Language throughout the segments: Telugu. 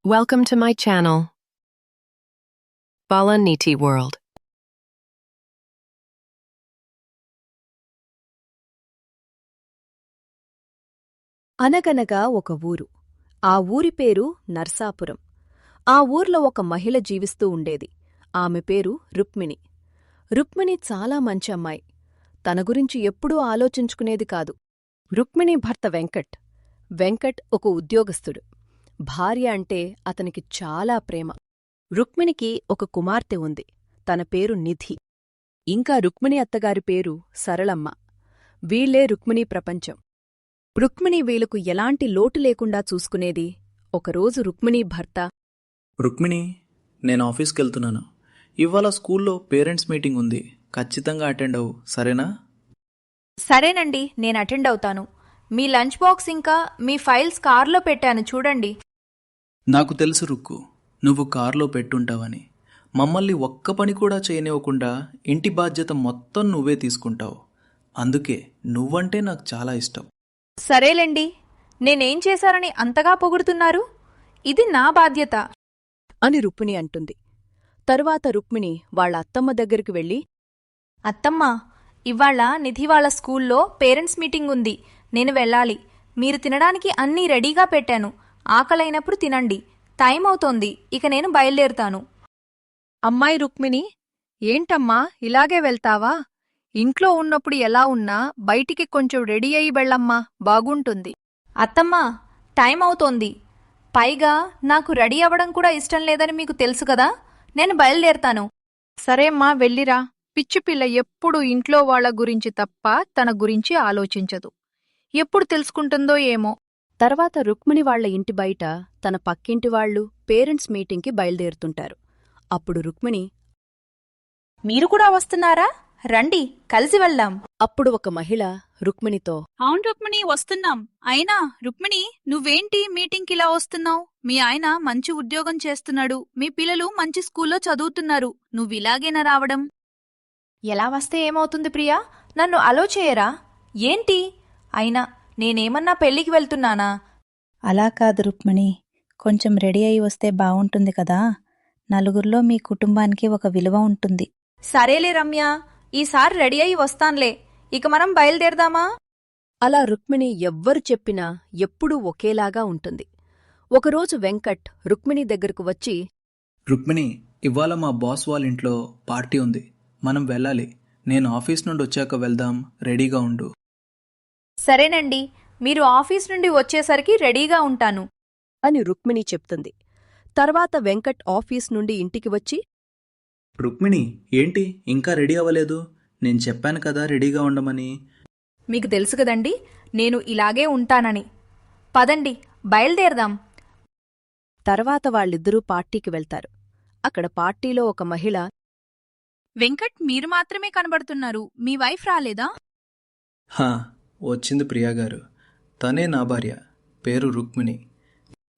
Welcome to my channel, Balaniti World. అనగనగా ఒక ఊరు. ఆ ఊరి పేరు నర్సాపురం. ఆ ఊర్లో ఒక మహిళ జీవిస్తూ ఉండేది. ఆమె పేరు రుక్మిణి. రుక్మిణి చాలా మంచి అమ్మాయి. తన గురించి ఎప్పుడూ ఆలోచించుకునేది కాదు. రుక్మిణి భర్త వెంకట్. వెంకట్ ఒక ఉద్యోగస్తుడు. భార్య అంటే అతనికి చాలా ప్రేమ. రుక్మిణికి ఒక కుమార్తె ఉంది. తన పేరు నిధి. ఇంకా రుక్మిణి అత్తగారి పేరు సరళమ్మ. వీళ్లే రుక్మిణీ ప్రపంచం. రుక్మిణి వీళ్లకు ఎలాంటి లోటు లేకుండా చూసుకునేది. ఒకరోజు రుక్మిణి భర్త, రుక్మిణి, నేను ఆఫీస్కెళ్తున్నాను. ఇవాళ స్కూల్లో పేరెంట్స్ మీటింగ్ ఉంది. ఖచ్చితంగా అటెండ్ అవ్వు, సరేనా? సరేనండి, నేను అటెండ్ అవుతాను. మీ లంచ్ బాక్స్ ఇంకా మీ ఫైల్స్ కార్లో పెట్టాను చూడండి. నాకు తెలుసు రుక్కు, నువ్వు కారులో పెట్టుంటావని. మమ్మల్ని ఒక్క పని కూడా చేయనివ్వకుండా ఇంటి బాధ్యత మొత్తం నువ్వే తీసుకుంటావు. అందుకే నువ్వంటే నాకు చాలా ఇష్టం. సరేలేండి, నేనేం చేశారని అంతగా పొగుడుతున్నారు? ఇది నా బాధ్యత అని రుక్మిణి అంటుంది. తరువాత రుక్మిణి వాళ్ళ అత్తమ్మ దగ్గరికి వెళ్ళి, అత్తమ్మా, ఇవాళ నిధి వాళ్ళ స్కూల్లో పేరెంట్స్ మీటింగ్ ఉంది. నేను వెళ్ళాలి. మీరు తినడానికి అన్నీ రెడీగా పెట్టాను. ఆకలైనప్పుడు తినండి. టైం అవుతోంది. ఇక నేను బయలుదేరుతాను. అమ్మాయి రుక్మిణి, ఏంటమ్మా ఇలాగే వెళ్తావా? ఇంట్లో ఉన్నప్పుడు ఎలా ఉన్నా బయటికి కొంచెం రెడీ అయి వెళ్ళమ్మా, బాగుంటుంది. అత్తమ్మా, టైం అవుతోంది. పైగా నాకు రెడీ అవ్వడం కూడా ఇష్టం లేదని మీకు తెలుసు కదా. నేను బయలుదేరుతాను. సరేమ్మా, వెళ్ళిరా. పిచ్చిపిల్ల ఎప్పుడు ఇంట్లో వాళ్ల గురించి తప్ప తన గురించి ఆలోచించదు. ఎప్పుడు తెలుసుకుంటుందో ఏమో. తర్వాత రుక్మిణి వాళ్ల ఇంటి బయట తన పక్కింటివాళ్లు పేరెంట్స్ మీటింగ్కి బయలుదేరుతుంటారు. అప్పుడు రుక్మిణి, మీరు కూడా వస్తున్నారా? రండి, కలిసి వెళ్దాం. అప్పుడు ఒక మహిళ రుక్మిణితో, అవును రుక్మిణి, వస్తున్నాం. అయినా రుక్మిణి, నువ్వేంటి మీటింగ్కి ఇలా వస్తున్నావు? మీ ఆయన మంచి ఉద్యోగం చేస్తున్నాడు. మీ పిల్లలు మంచి స్కూల్లో చదువుతున్నారు. నువ్విలాగేనా రావడం? ఎలా వస్తే ఏమవుతుంది ప్రియా? నన్ను అలో చేయరా? ఏంటి? అయినా నేనేమన్నా పెళ్లికి వెళ్తున్నానా? అలా కాదు రుక్మిణి, కొంచెం రెడీ అయి వస్తే బావుంటుంది కదా. నలుగురిలో మీ కుటుంబానికి ఒక విలువ ఉంటుంది. సరేలే రమ్య, ఈసారి రెడీ అయి వస్తాన్లే. ఇక మనం బయలుదేరదామా? అలా రుక్మిణి ఎవ్వరు చెప్పినా ఎప్పుడూ ఒకేలాగా ఉంటుంది. ఒకరోజు వెంకట్ రుక్మిణి దగ్గరకు వచ్చి, రుక్మిణి, ఇవాళ మా బాస్ వాళ్ళ ఇంట్లో పార్టీ ఉంది. మనం వెళ్ళాలి. నేను ఆఫీస్ నుండి వచ్చాక వెళ్దాం. రెడీగా ఉండు. సరేనండి, మీరు ఆఫీస్ నుండి వచ్చేసరికి రెడీగా ఉంటాను అని రుక్మిణి చెప్తుంది. తర్వాత వెంకట్ ఆఫీస్ నుండి ఇంటికి వచ్చి, రుక్మిణి, ఏంటి ఇంకా రెడీ అవ్వలేదు? నేను చెప్పాను కదా రెడీగా ఉండమని. మీకు తెలుసు కదండి, నేను ఇలాగే ఉంటానని. పదండి, బయలుదేరదాం. తర్వాత వాళ్ళిద్దరూ పార్టీకి వెళ్తారు. అక్కడ పార్టీలో ఒక మహిళ, వెంకట్, మీరు మాత్రమే కనబడుతున్నారు. మీ వైఫ్ రాలేదా? హా, వచ్చింది ప్రియాగారు. తనే నా భార్య. పేరు రుక్మిణి.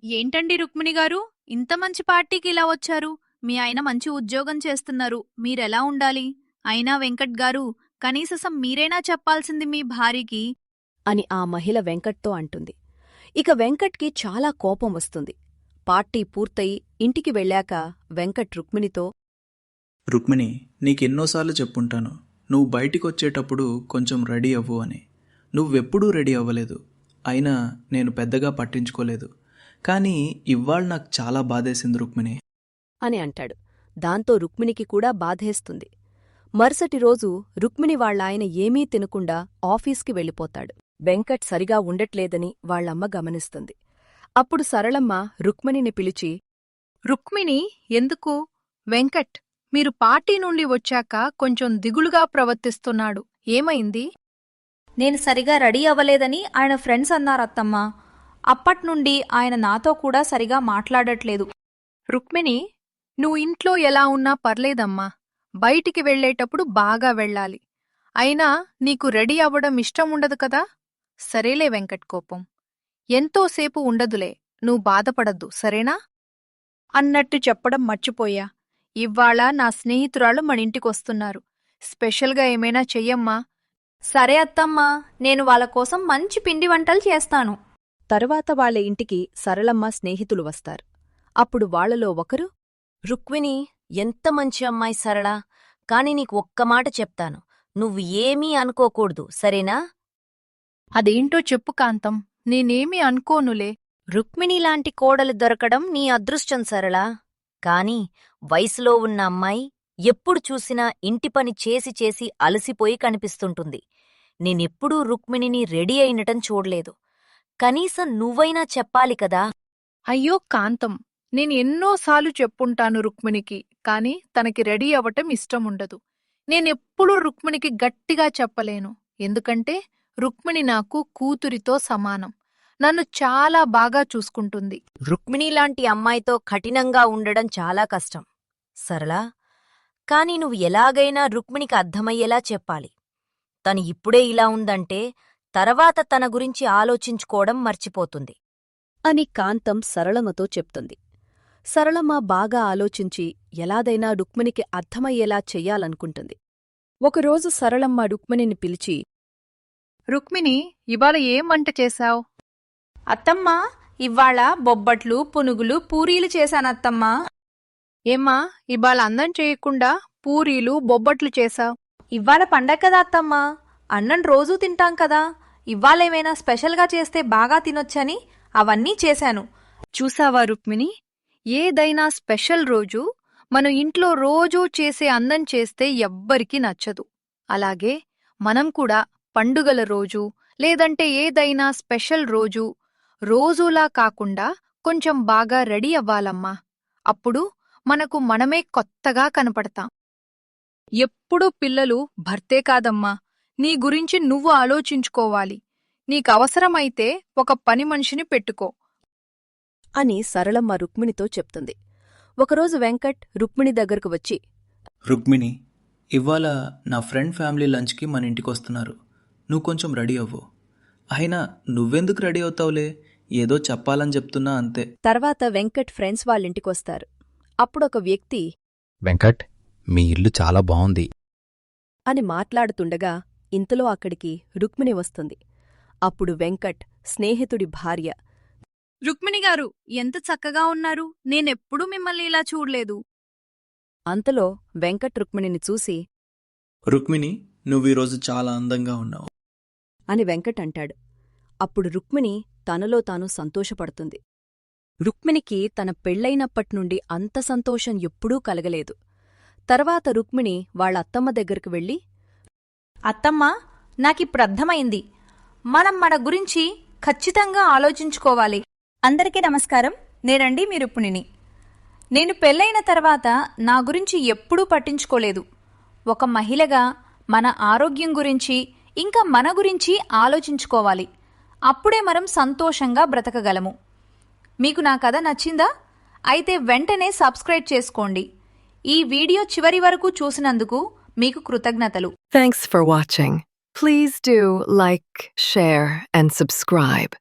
ఏంటండి రుక్మిణి గారు, ఇంత మంచి పార్టీకి ఇలా వచ్చారు? మీ ఆయన మంచి ఉద్యోగం చేస్తున్నారు. మీరెలా ఉండాలి? అయినా వెంకట్ గారు, కనీసం మీరైనా చెప్పాల్సింది మీ భార్యకి అని ఆ మహిళ వెంకట్తో అంటుంది. ఇక వెంకట్కి చాలా కోపం వస్తుంది. పార్టీ పూర్తయి ఇంటికి వెళ్ళాక వెంకట్ రుక్మిణితో, రుక్మిణి, నీకెన్నోసార్లు చెప్పుంటాను, నువ్వు బయటికొచ్చేటప్పుడు కొంచెం రెడీ అవ్వు అని. నువ్వెప్పుడూ రెడీ అవ్వలేదు. అయినా నేను పెద్దగా పట్టించుకోలేదు. కానీ ఇవాళ నాకు చాలా బాధేసింది రుక్మిణి అని అంటాడు. దాంతో రుక్మిణికి కూడా బాధేస్తుంది. మరుసటి రోజు రుక్మిణి వాళ్ళాయన ఏమీ తినకుండా ఆఫీస్కి వెళ్ళిపోతాడు. వెంకట్ సరిగా ఉండట్లేదని వాళ్ళమ్మ గమనిస్తుంది. అప్పుడు సరళమ్మ రుక్మిణిని పిలిచి, రుక్మిణి, ఎందుకు? వెంకట్, మీరు పార్టీ నుండి వచ్చాక కొంచెం దిగులుగా ప్రవర్తిస్తున్నాడు. ఏమైంది? నేను సరిగా రెడీ అవ్వలేదని ఆయన ఫ్రెండ్స్ అన్నారత్తమ్మా. అప్పట్నుండి ఆయన నాతో కూడా సరిగా మాట్లాడట్లేదు. రుక్మిణి, నువ్వు ఇంట్లో ఎలా ఉన్నా పర్లేదమ్మా. బయటికి వెళ్లేటప్పుడు బాగా వెళ్ళాలి. అయినా నీకు రెడీ అవ్వడం ఇష్టం ఉండదు కదా. సరేలే వెంకట్, కోపం ఎంతోసేపు ఉండదులే. నువ్వు బాధపడద్దు, సరేనా? అన్నట్టు చెప్పడం మర్చిపోయా. ఇవ్వాళ నా స్నేహితురాలు మనింటికొస్తున్నారు. స్పెషల్గా ఏమైనా చెయ్యమ్మా. సరే అత్తమ్మా, నేను వాళ్ళ కోసం మంచి పిండి వంటలు చేస్తాను. తరువాత వాళ్ళ ఇంటికి సరళమ్మ స్నేహితులు వస్తారు. అప్పుడు వాళ్లలో ఒకరు, రుక్మిణి ఎంత మంచి అమ్మాయి సరళ, కాని నీకు ఒక్క మాట చెప్తాను, నువ్వు ఏమీ అనుకోకూడదు, సరేనా? అదేంటో చెప్పు కాంతం, నేనేమీ అనుకోనులే. రుక్మిణిలాంటి కోడలు దొరకడం నీ అదృష్టం సరళా. కాని వయసులో ఉన్న అమ్మాయి ఎప్పుడు చూసినా ఇంటి పని చేసి చేసి అలసిపోయి కనిపిస్తుంటుంది. నేనెప్పుడూ రుక్మిణిని రెడీ అయినటం చూడలేదు. కనీసం నువ్వైనా చెప్పాలి కదా. అయ్యో కాంతం, నేను ఎన్నోసార్లు చెప్పుంటాను రుక్మిణికి, కాని తనకి రెడీ అవ్వటం ఇష్టముండదు. నేనెప్పుడూ రుక్మిణికి గట్టిగా చెప్పలేను, ఎందుకంటే రుక్మిణి నాకు కూతురితో సమానం. నన్ను చాలా బాగా చూసుకుంటుంది. రుక్మిణిలాంటి అమ్మాయితో కఠినంగా ఉండడం చాలా కష్టం సరళా. కాని నువ్వు ఎలాగైనా రుక్మిణికి అర్థమయ్యేలా చెప్పాలి. తను ఇప్పుడే ఇలా ఉందంటే తర్వాత తన గురించి ఆలోచించుకోవడం మర్చిపోతుంది అని కాంతం సరళమ్మతో చెప్తుంది. సరళమ్మ బాగా ఆలోచించి ఎలాదైనా రుక్మిణికి అర్థమయ్యేలా చెయ్యాలనుకుంటుంది. ఒకరోజు సరళమ్మ రుక్మిణిని పిలిచి, రుక్మిణి, ఇవాళ ఏం వంట చేశావు? అత్తమ్మా, ఇవాళ బొబ్బట్లు, పునుగులు, పూరీలు చేశానత్తమ్మా. ఏమ్మా, ఇవాళ అన్నం చేయకుండా పూరీలు, బొబ్బట్లు చేశావు? ఇవాళ పండగ కదా అత్తమ్మా, అన్నం రోజూ తింటాం కదా, ఇవాళేమైనా స్పెషల్గా చేస్తే బాగా తినొచ్చని అవన్నీ చేశాను. చూసావా రుక్మిణి, ఏదైనా స్పెషల్ రోజు మనం ఇంట్లో రోజూ చేసే అన్నం చేస్తే ఎవ్వరికీ నచ్చదు. అలాగే మనం కూడా పండుగల రోజు లేదంటే ఏదైనా స్పెషల్ రోజు రోజూలా కాకుండా కొంచెం బాగా రెడీ అవ్వాలమ్మా. అప్పుడు మనకు మనమే కొత్తగా కనపడతాం. ఎప్పుడూ పిల్లలు భర్తే కాదమ్మా, నీ గురించి నువ్వు ఆలోచించుకోవాలి. నీకవసరమైతే ఒక పని మనిషిని పెట్టుకో అని సరళమ్మ రుక్మిణితో చెప్తుంది. ఒకరోజు వెంకట్ రుక్మిణి దగ్గరకు వచ్చి, రుక్మిణి, ఇవాళ నా ఫ్రెండ్ ఫ్యామిలీ లంచ్కి మన ఇంటికొస్తున్నారు. నువ్వు కొంచెం రెడీ అవ్వు. అయినా నువ్వెందుకు రెడీ అవుతావులే, ఏదో చెప్పాలని చెప్తున్నా అంతే. తర్వాత వెంకట్ ఫ్రెండ్స్ వాళ్ళింటికొస్తారు. అప్పుడొక వ్యక్తి వెంకట్, మీ ఇల్లు చాలా బావుంది అని మాట్లాడుతుండగా ఇంతలో అక్కడికి రుక్మిణి వస్తుంది. అప్పుడు వెంకట్ స్నేహితుడి భార్య, రుక్మిణి గారు, ఎంత చక్కగా ఉన్నారు, నేనెప్పుడూ మిమ్మల్ని ఇలా చూడలేదు. అంతలో వెంకట్ రుక్మిణిని చూసి, రుక్మిణి, నువ్వు ఈరోజు చాలా అందంగా ఉన్నావు అని వెంకట్ అంటాడు. అప్పుడు రుక్మిణి తనలో తాను సంతోషపడుతుంది. రుక్మిణికి తన పెళ్లైనప్పట్నుండి అంత సంతోషం ఎప్పుడూ కలగలేదు. తర్వాత రుక్మిణి వాళ్ళ అత్తమ్మ దగ్గరకు వెళ్ళి, అత్తమ్మా, నాకిప్పుడు అర్థమైంది. మనం మన గురించి ఖచ్చితంగా ఆలోచించుకోవాలి. అందరికీ నమస్కారం, నేనండి మీ రుక్మిణిని. నేను పెళ్ళైన తర్వాత నా గురించి ఎప్పుడూ పట్టించుకోలేదు. ఒక మహిళగా మన ఆరోగ్యం గురించి ఇంకా మన గురించి ఆలోచించుకోవాలి. అప్పుడే మనం సంతోషంగా బ్రతకగలము. మీకు నా కథ నచ్చిందా? అయితే వెంటనే సబ్స్క్రైబ్ చేసుకోండి. ఈ వీడియో చివరి వరకు చూసినందుకు మీకు కృతజ్ఞతలు. Thanks for watching. Please do like, share, and subscribe.